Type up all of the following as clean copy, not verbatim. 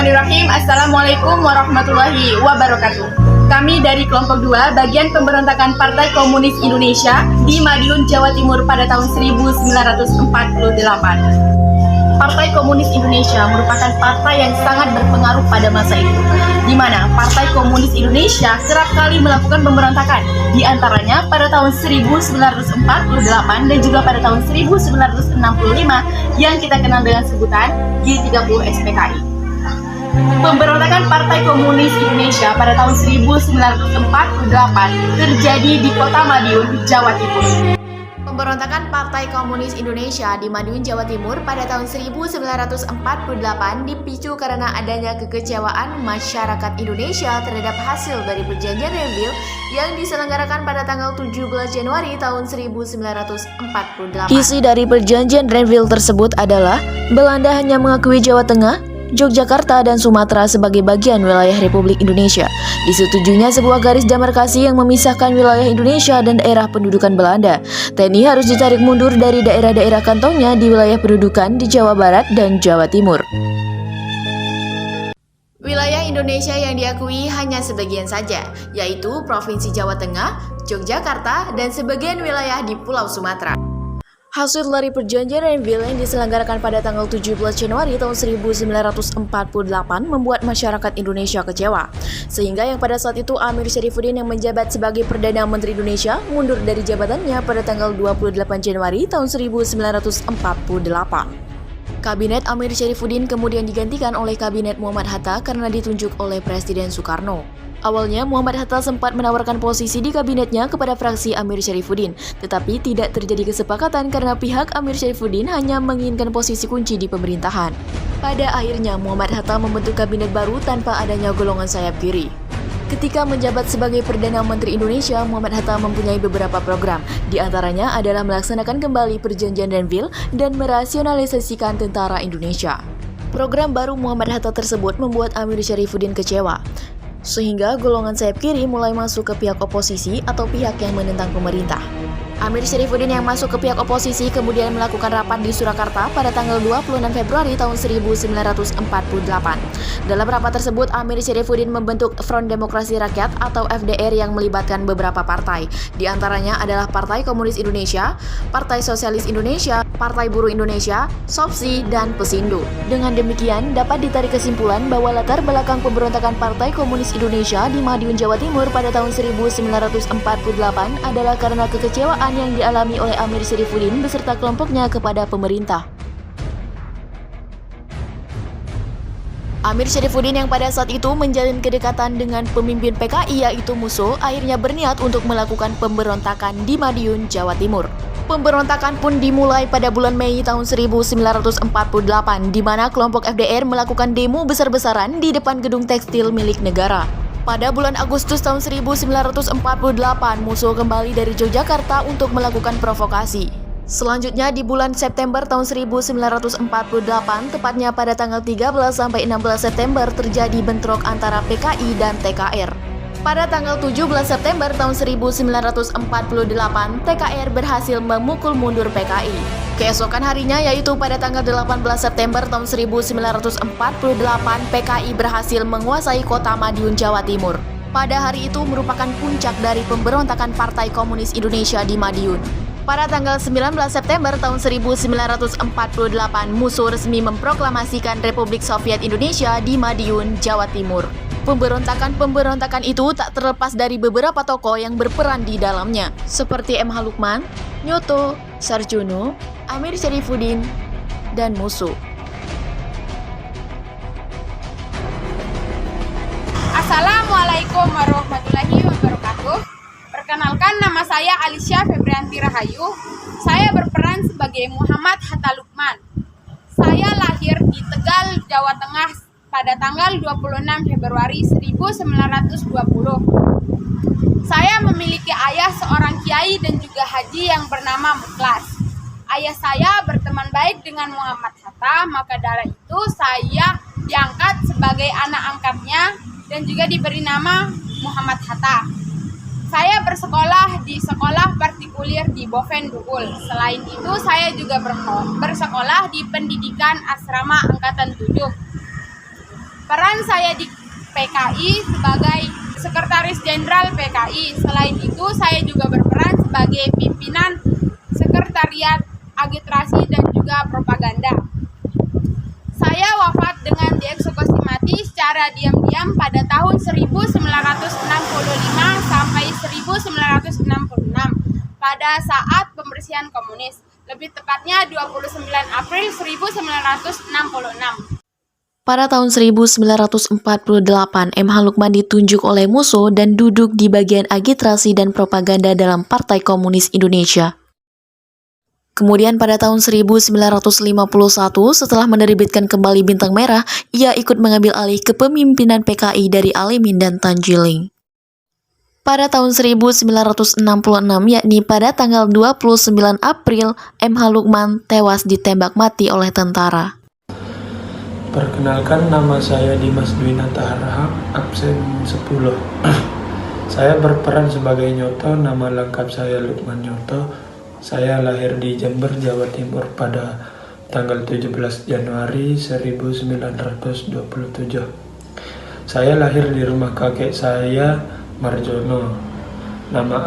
Bismillahirrahmanirrahim. Assalamualaikum warahmatullahi wabarakatuh. Kami dari kelompok 2 bagian pemberontakan Partai Komunis Indonesia di Madiun, Jawa Timur pada tahun 1948. Partai Komunis Indonesia merupakan partai yang sangat berpengaruh pada masa itu, di mana Partai Komunis Indonesia kerap kali melakukan pemberontakan, di antaranya pada tahun 1948 dan juga pada tahun 1965 yang kita kenal dengan sebutan G30 SPKI. Pemberontakan Partai Komunis Indonesia pada tahun 1948 terjadi di Kota Madiun, Jawa Timur. Pemberontakan Partai Komunis Indonesia di Madiun, Jawa Timur pada tahun 1948 dipicu karena adanya kekecewaan masyarakat Indonesia terhadap hasil dari perjanjian Renville yang diselenggarakan pada tanggal 17 Januari tahun 1948. Isi dari perjanjian Renville tersebut adalah Belanda hanya mengakui Jawa Tengah, Yogyakarta dan Sumatera sebagai bagian wilayah Republik Indonesia. Disetujuinya sebuah garis demarkasi yang memisahkan wilayah Indonesia dan daerah pendudukan Belanda. TNI harus ditarik mundur dari daerah-daerah kantongnya di wilayah pendudukan di Jawa Barat dan Jawa Timur. Wilayah Indonesia yang diakui hanya sebagian saja, yaitu Provinsi Jawa Tengah, Yogyakarta, dan sebagian wilayah di Pulau Sumatera. Hasil dari perjanjian Renville yang diselenggarakan pada tanggal 17 Januari tahun 1948 membuat masyarakat Indonesia kecewa. Sehingga yang pada saat itu Amir Syarifuddin yang menjabat sebagai Perdana Menteri Indonesia mundur dari jabatannya pada tanggal 28 Januari tahun 1948. Kabinet Amir Syarifuddin kemudian digantikan oleh Kabinet Muhammad Hatta karena ditunjuk oleh Presiden Soekarno. Awalnya Muhammad Hatta sempat menawarkan posisi di kabinetnya kepada fraksi Amir Syarifuddin, tetapi tidak terjadi kesepakatan karena pihak Amir Syarifuddin hanya menginginkan posisi kunci di pemerintahan. Pada akhirnya Muhammad Hatta membentuk kabinet baru tanpa adanya golongan sayap kiri. Ketika menjabat sebagai Perdana Menteri Indonesia, Muhammad Hatta mempunyai beberapa program, di antaranya adalah melaksanakan kembali perjanjian Renville dan merasionalisasikan tentara Indonesia. Program baru Muhammad Hatta tersebut membuat Amir Syarifuddin kecewa, sehingga golongan sayap kiri mulai masuk ke pihak oposisi atau pihak yang menentang pemerintah. Amir Syarifuddin yang masuk ke pihak oposisi kemudian melakukan rapat di Surakarta pada tanggal 26 Februari tahun 1948. Dalam rapat tersebut, Amir Syarifuddin membentuk Front Demokrasi Rakyat atau FDR yang melibatkan beberapa partai. Di antaranya adalah Partai Komunis Indonesia, Partai Sosialis Indonesia, Partai Buruh Indonesia, SOPSI, dan Pesindo. Dengan demikian, dapat ditarik kesimpulan bahwa latar belakang pemberontakan Partai Komunis Indonesia di Madiun, Jawa Timur pada tahun 1948 adalah karena kekecewaan yang dialami oleh Amir Syarifuddin beserta kelompoknya kepada pemerintah. Amir Syarifuddin yang pada saat itu menjalin kedekatan dengan pemimpin PKI yaitu Musso akhirnya berniat untuk melakukan pemberontakan di Madiun, Jawa Timur. Pemberontakan pun dimulai pada bulan Mei tahun 1948 di mana kelompok FDR melakukan demo besar-besaran di depan gedung tekstil milik negara. Pada bulan Agustus tahun 1948, Musso kembali dari Yogyakarta untuk melakukan provokasi. Selanjutnya di bulan September tahun 1948, tepatnya pada tanggal 13 sampai 16 September terjadi bentrok antara PKI dan TKR. Pada tanggal 17 September tahun 1948, TKR berhasil memukul mundur PKI. Keesokan harinya yaitu pada tanggal 18 September tahun 1948, PKI berhasil menguasai kota Madiun, Jawa Timur. Pada hari itu merupakan puncak dari pemberontakan Partai Komunis Indonesia di Madiun. Pada tanggal 19 September tahun 1948, Musso resmi memproklamasikan Republik Soviet Indonesia di Madiun, Jawa Timur. Pemberontakan itu tak terlepas dari beberapa tokoh yang berperan di dalamnya, seperti M. H. Lukman, Nyoto, Sarjono, Amir Syarifuddin, dan Musso. Assalamualaikum warahmatullahi wabarakatuh. Perkenalkan, nama saya Alicia Febrianti Rahayu. Saya berperan sebagai Muhammad Hatta Lukman. Saya lahir di Tegal, Jawa Tengah pada tanggal 26 Februari 1920. Saya memiliki ayah seorang kiai dan juga haji yang bernama Muklas. Ayah saya berteman baik dengan Muhammad Hatta, maka dari itu saya diangkat sebagai anak angkatnya dan juga diberi nama Muhammad Hatta. Saya bersekolah di sekolah partikulir di Boven Duhul. Selain itu, saya juga bersekolah di pendidikan asrama Angkatan 7. Peran saya di PKI sebagai Sekretaris Jenderal PKI. Selain itu, saya juga berperan sebagai pimpinan Sekretariat Agitasi dan juga Propaganda. Saya wafat dengan dieksekusi mati secara diam-diam pada tahun 1965 sampai 1966 pada saat pembersihan komunis. Lebih tepatnya 29 April 1966. Pada tahun 1948, MH Lukman ditunjuk oleh Musso dan duduk di bagian agitasi dan propaganda dalam Partai Komunis Indonesia. Kemudian pada tahun 1951, setelah menerbitkan kembali Bintang Merah, ia ikut mengambil alih kepemimpinan PKI dari Alimin dan Tanjiling. Pada tahun 1966, yakni pada tanggal 29 April, MH Lukman tewas ditembak mati oleh tentara. Perkenalkan, nama saya Dimas Dwinata Harahap, absen 10. Saya berperan sebagai Nyoto, nama lengkap saya Lukman Nyoto. Saya lahir di Jember, Jawa Timur pada tanggal 17 Januari 1927. Saya lahir di rumah kakek saya, Marjono. Nama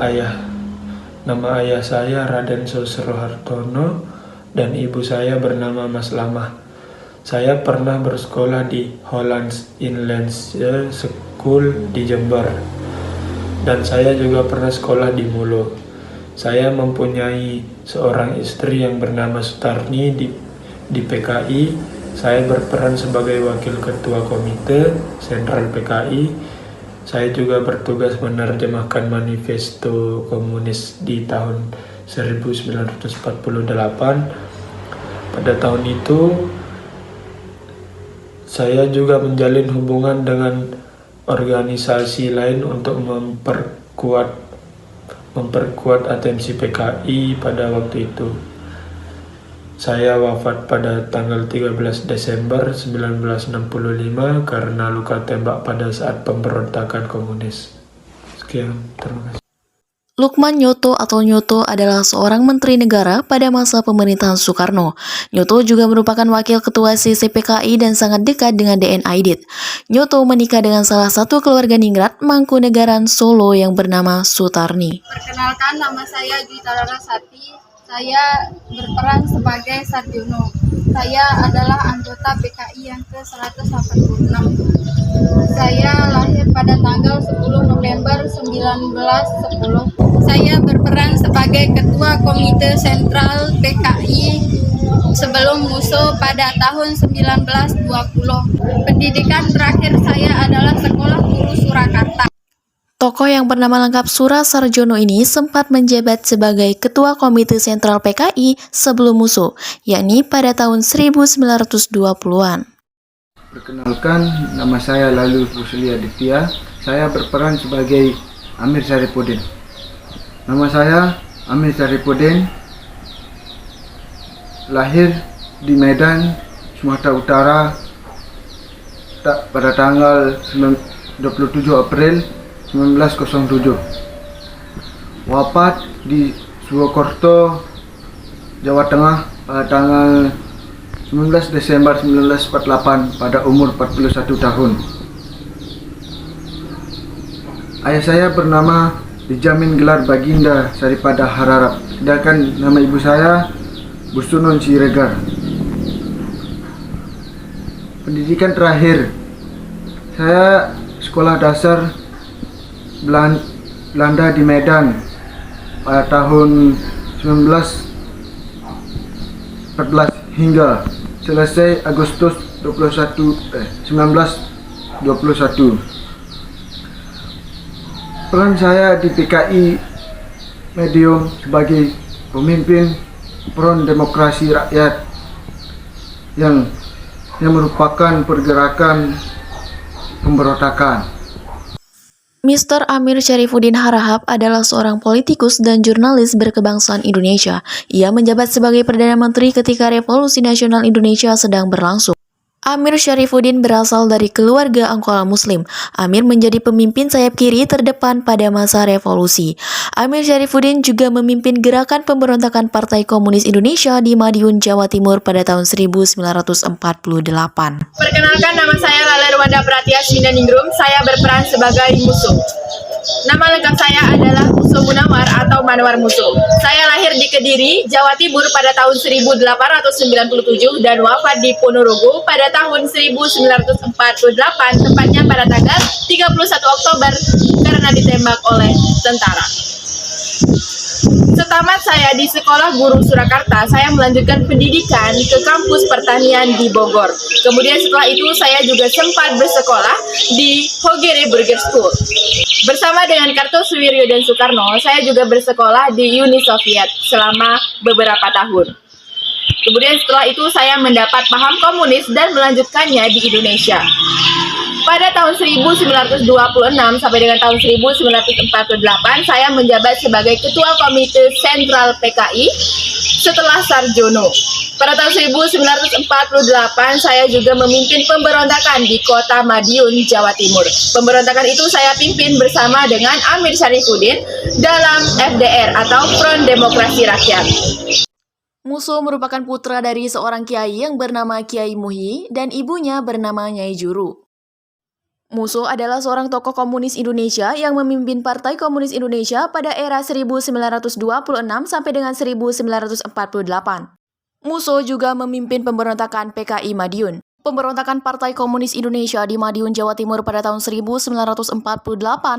ayah saya Raden Sosro Hartono dan ibu saya bernama Mas Lamah. Saya pernah bersekolah di Hollands Inland School di Jember, dan saya juga pernah sekolah di Mulo. Saya mempunyai seorang istri yang bernama Sutarni di PKI. Saya berperan sebagai wakil ketua komite sentral PKI. Saya juga bertugas menerjemahkan manifesto komunis di tahun 1948. Pada tahun itu, saya juga menjalin hubungan dengan organisasi lain untuk memperkuat atensi PKI pada waktu itu. Saya wafat pada tanggal 13 Desember 1965 karena luka tembak pada saat pemberontakan komunis. Sekian, terima kasih. Lukman Nyoto atau Nyoto adalah seorang menteri negara pada masa pemerintahan Soekarno. Nyoto juga merupakan wakil ketua CCPKI dan sangat dekat dengan DN Aidit. Nyoto menikah dengan salah satu keluarga ningrat Mangkunegaran Solo yang bernama Sutarni. Perkenalkan, nama saya Juwita Larasati. Saya berperan sebagai Sarjono. Saya adalah anggota PKI yang ke-186. Saya lahir pada tanggal 10 November 1910. Saya berperan sebagai Ketua Komite Sentral PKI sebelum Musso pada tahun 1920. Pendidikan terakhir saya adalah Sekolah Guru Surakarta. Tokoh yang bernama lengkap Sura Sarjono ini sempat menjabat sebagai Ketua Komite Sentral PKI sebelum Musso, yakni pada tahun 1920-an. Perkenalkan, nama saya Lalu Rusli Aditya. Saya berperan sebagai Amir Syarifudin. Nama saya Amir Syarifudin, lahir di Medan, Sumatera Utara pada tanggal 27 April 1907. Wafat di Purwokerto, Jawa Tengah pada tanggal 19 Desember 1948 pada umur 41 tahun. Ayah saya bernama dijamin gelar Baginda Saripada Hararap, sedangkan nama ibu saya Busunon Siregar. Pendidikan terakhir saya sekolah dasar Belanda di Medan pada tahun 1914 hingga selesai Agustus 1921. Peran saya di PKI Medium sebagai pemimpin Front Demokrasi Rakyat yang merupakan pergerakan pemberontakan. Mr. Amir Syarifudin Harahap adalah seorang politikus dan jurnalis berkebangsaan Indonesia. Ia menjabat sebagai Perdana Menteri ketika Revolusi Nasional Indonesia sedang berlangsung. Amir Syarifudin berasal dari keluarga Angkola Muslim. Amir menjadi pemimpin sayap kiri terdepan pada masa revolusi. Amir Syarifuddin juga memimpin gerakan pemberontakan Partai Komunis Indonesia di Madiun, Jawa Timur pada tahun 1948. Perkenalkan, nama saya Lala Rwanda Pratyasmina Ningrum. Saya berperan sebagai Musuh. Nama lengkap saya adalah Musuh Munawar atau Manwar Musuh. Saya lahir di Kediri, Jawa Timur pada tahun 1897 dan wafat di Ponorogo pada tahun 1948, tepatnya pada tanggal 31 Oktober karena ditembak oleh tentara. Setamat saya di Sekolah Guru Surakarta, saya melanjutkan pendidikan ke kampus pertanian di Bogor. Kemudian setelah itu saya juga sempat bersekolah di Hogere Burger School. Bersama dengan Kartosuwiryo dan Soekarno, saya juga bersekolah di Uni Soviet selama beberapa tahun. Kemudian setelah itu saya mendapat paham komunis dan melanjutkannya di Indonesia. Pada tahun 1926 sampai dengan tahun 1948, saya menjabat sebagai Ketua Komite Sentral PKI setelah Sarjono. Pada tahun 1948, saya juga memimpin pemberontakan di kota Madiun, Jawa Timur. Pemberontakan itu saya pimpin bersama dengan Amir Syarifuddin dalam FDR atau Front Demokrasi Rakyat. Musuh merupakan putra dari seorang kiai yang bernama Kiai Muhyi dan ibunya bernama Nyai Juru. Musuh adalah seorang tokoh komunis Indonesia yang memimpin Partai Komunis Indonesia pada era 1926 sampai dengan 1948. Musuh juga memimpin pemberontakan PKI Madiun. Pemberontakan Partai Komunis Indonesia di Madiun, Jawa Timur pada tahun 1948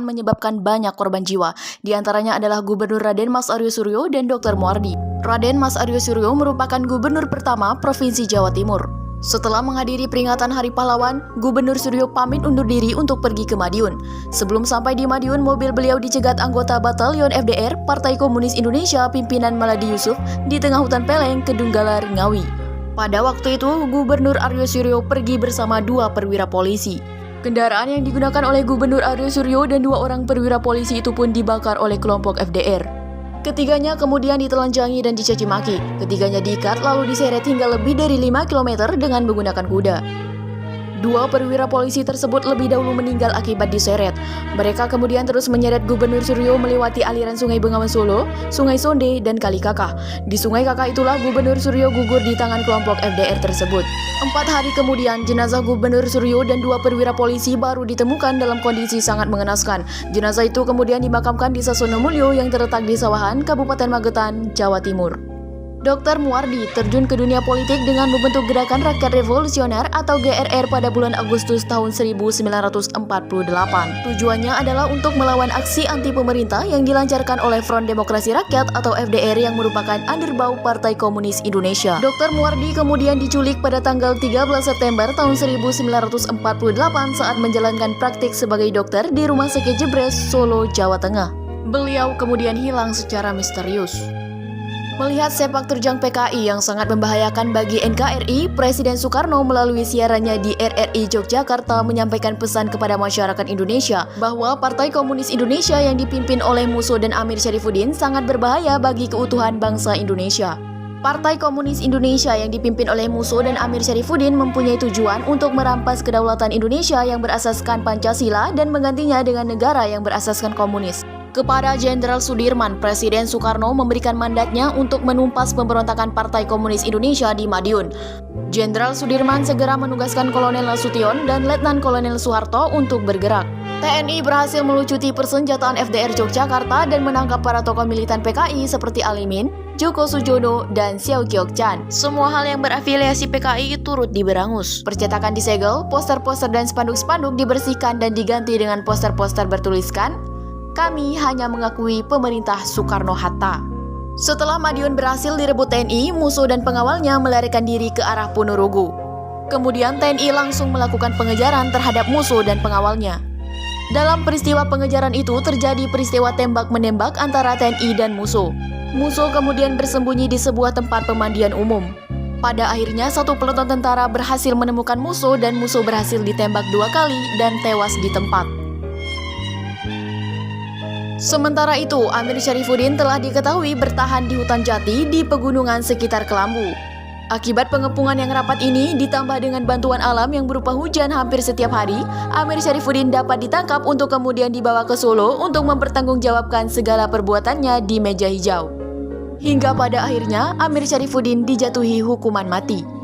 menyebabkan banyak korban jiwa. Di antaranya adalah Gubernur Raden Mas Aryo Suryo dan Dr. Muardi. Raden Mas Aryo Suryo merupakan gubernur pertama Provinsi Jawa Timur. Setelah menghadiri peringatan Hari Pahlawan, Gubernur Suryo pamit undur diri untuk pergi ke Madiun. Sebelum sampai di Madiun, mobil beliau dicegat anggota Batalion FDR Partai Komunis Indonesia pimpinan Maladi Yusuf di tengah hutan Peleng, Kedunggalar, Ngawi. Pada waktu itu, Gubernur Aryo Suryo pergi bersama 2 perwira polisi. Kendaraan yang digunakan oleh Gubernur Aryo Suryo dan 2 orang perwira polisi itu pun dibakar oleh kelompok FDR. Ketiganya kemudian ditelanjangi dan dicaci maki. Ketiganya diikat lalu diseret hingga lebih dari 5 km dengan menggunakan kuda. 2 perwira polisi tersebut lebih dahulu meninggal akibat diseret. Mereka kemudian terus menyeret Gubernur Suryo melewati aliran Sungai Bengawan Solo, Sungai Sonde, dan Kali Kakah. Di Sungai Kakah itulah Gubernur Suryo gugur di tangan kelompok FDR tersebut. 4 hari kemudian, jenazah Gubernur Suryo dan 2 perwira polisi baru ditemukan dalam kondisi sangat mengenaskan. Jenazah itu kemudian dimakamkan di Sasono Mulyo yang terletak di Sawahan, Kabupaten Magetan, Jawa Timur. Dr. Muardi terjun ke dunia politik dengan membentuk Gerakan Rakyat Revolusioner atau GRR pada bulan Agustus tahun 1948. Tujuannya adalah untuk melawan aksi anti pemerintah yang dilancarkan oleh Front Demokrasi Rakyat atau FDR yang merupakan underbau Partai Komunis Indonesia. Dr. Muardi kemudian diculik pada tanggal 13 September tahun 1948 saat menjalankan praktik sebagai dokter di Rumah Sakit Jebres, Solo, Jawa Tengah. Beliau kemudian hilang secara misterius. Melihat sepak terjang PKI yang sangat membahayakan bagi NKRI, Presiden Soekarno melalui siarannya di RRI Yogyakarta menyampaikan pesan kepada masyarakat Indonesia bahwa Partai Komunis Indonesia yang dipimpin oleh Musuh dan Amir Syarifuddin sangat berbahaya bagi keutuhan bangsa Indonesia. Partai Komunis Indonesia yang dipimpin oleh Musuh dan Amir Syarifuddin mempunyai tujuan untuk merampas kedaulatan Indonesia yang berasaskan Pancasila dan menggantinya dengan negara yang berasaskan komunis. Kepada Jenderal Sudirman, Presiden Soekarno memberikan mandatnya untuk menumpas pemberontakan Partai Komunis Indonesia di Madiun. Jenderal Sudirman segera menugaskan Kolonel Nasution dan Letnan Kolonel Soeharto untuk bergerak. TNI berhasil melucuti persenjataan FDR Yogyakarta dan menangkap para tokoh militan PKI seperti Alimin, Djoko Sujono, dan Xiao Qiokchan. Semua hal yang berafiliasi PKI turut diberangus. Percetakan disegel, poster-poster dan spanduk-spanduk dibersihkan dan diganti dengan poster-poster bertuliskan, "Kami hanya mengakui pemerintah Soekarno-Hatta." Setelah Madiun berhasil direbut TNI, Musuh dan pengawalnya melarikan diri ke arah Ponorogo. Kemudian TNI langsung melakukan pengejaran terhadap Musuh dan pengawalnya. Dalam peristiwa pengejaran itu terjadi peristiwa tembak-menembak antara TNI dan Musuh. Musuh kemudian bersembunyi di sebuah tempat pemandian umum. Pada akhirnya satu peloton tentara berhasil menemukan Musuh dan Musuh berhasil ditembak 2 kali dan tewas di tempat. Sementara itu, Amir Syarifuddin telah diketahui bertahan di hutan jati di pegunungan sekitar Kelambu. Akibat pengepungan yang rapat ini, ditambah dengan bantuan alam yang berupa hujan hampir setiap hari, Amir Syarifuddin dapat ditangkap untuk kemudian dibawa ke Solo untuk mempertanggungjawabkan segala perbuatannya di meja hijau. Hingga pada akhirnya, Amir Syarifuddin dijatuhi hukuman mati.